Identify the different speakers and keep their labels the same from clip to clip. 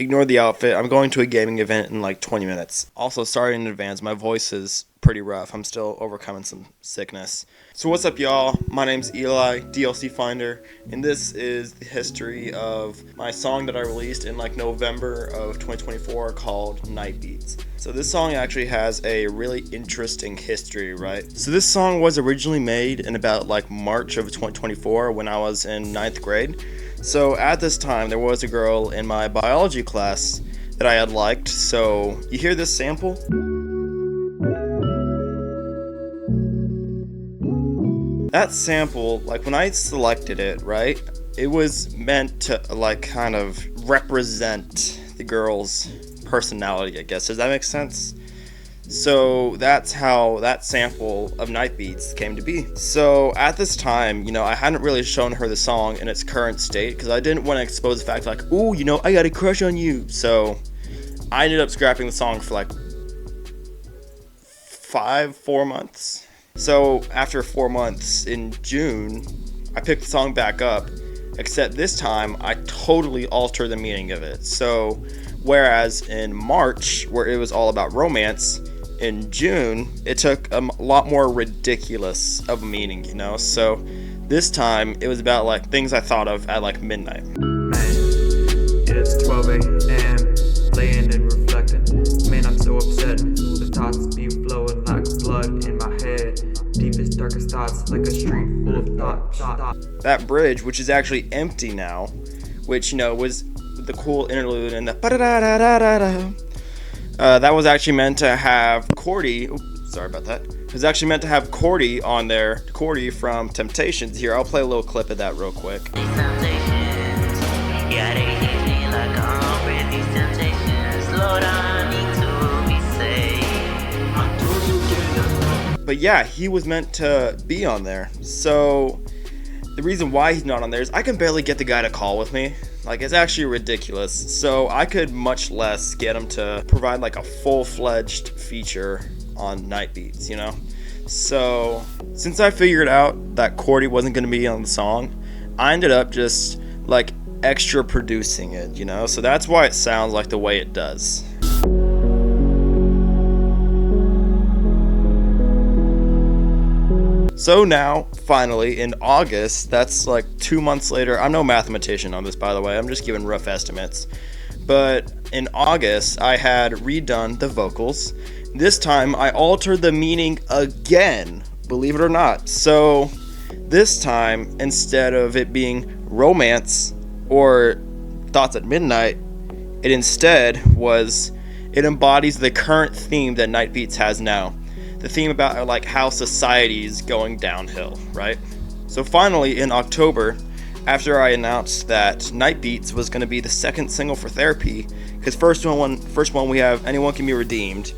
Speaker 1: Ignore the outfit. I'm going to a gaming event in like 20 minutes. Also, sorry in advance. My voice is pretty rough. I'm still overcoming some sickness. So what's up, y'all? My name's Eli, DLC Finder, and this is the history of my song that I released in like November of 2024 called Night Beatz. So this song actually has a really interesting history, right? So this song was originally made in about like March of 2024 when I was in 9th grade. So at this time, there was a girl in my biology class that I had liked. So you hear this sample? That sample, like when I selected it, right, it was meant to like kind of represent the girl's personality, I guess. Does that make sense? So that's how that sample of Night Beatz came to be. So at this time, you know, I hadn't really shown her the song in its current state because I didn't want to expose the fact like, ooh, you know, I got a crush on you. So I ended up scrapping the song for like 4 months. So after 4 months in June, I picked the song back up, except this time I totally altered the meaning of it. So whereas in March, where it was all about romance, in June, it took a lot more ridiculous of a meaning, you know? So this time, it was about like things I thought of at like midnight.
Speaker 2: Man, it's 12 a.m., laying and reflecting. Man, I'm so upset. The thoughts be flowing like blood in my head. Deepest, darkest thoughts, like a street full of thoughts.
Speaker 1: That bridge, which is actually empty now, which, you know, was the cool interlude and the ba-da-da-da-da-da. That was actually meant to have Cordy. Oops, sorry about that. It was actually meant to have Cordy on there. Cordy from Temptations. Here, I'll play a little clip of that real quick. But yeah, he was meant to be on there. So the reason why he's not on there is I can barely get the guy to call with me. Like, it's actually ridiculous. So I could much less get him to provide like a full-fledged feature on Night Beatz, you know? So since I figured out that Cordy wasn't going to be on the song, I ended up just like extra producing it, you know? So that's why it sounds like the way it does. So now, finally, in August, that's like 2 months later. I'm no mathematician on this, by the way. I'm just giving rough estimates. But in August, I had redone the vocals. This time, I altered the meaning again, believe it or not. So this time, instead of it being romance or thoughts at midnight, it instead was, it embodies the current theme that Night Beatz has now. The theme about like how society is going downhill, right? So finally in October, after I announced that Night Beatz was going to be the second single for Therapy, because first one we have Anyone Can Be Redeemed,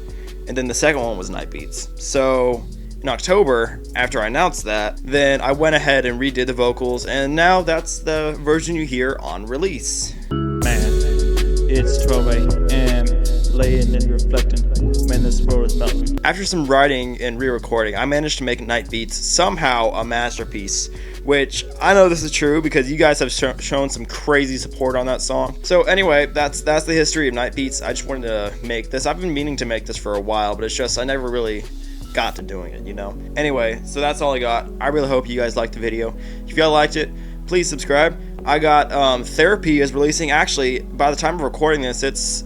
Speaker 1: and then the second one was Night Beatz. So in October, after I announced that, then I went ahead and redid the vocals, and now that's the version you hear on release.
Speaker 3: Man, it's 12 a.m. laying and reflecting. Man, this world is melting.
Speaker 1: After some writing and re-recording, I managed to make Night Beatz somehow a masterpiece, which I know this is true because you guys have shown some crazy support on that song. So anyway, that's the history of Night Beatz. I just wanted to make this. I've been meaning to make this for a while, but it's just I never really got to doing it, you know? Anyway, so that's all I got. I really hope you guys liked the video. If y'all liked it, please subscribe. I got Therapy is releasing, actually, by the time of recording this, it's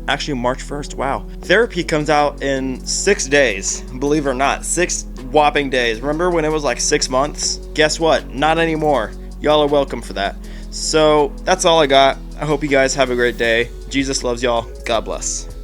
Speaker 1: actually March 1st. Wow. Therapy comes out in 6 days. Believe it or not, 6 whopping days. Remember when it was like 6 months? Guess what? Not anymore. Y'all are welcome for that. So that's all I got. I hope you guys have a great day. Jesus loves y'all. God bless.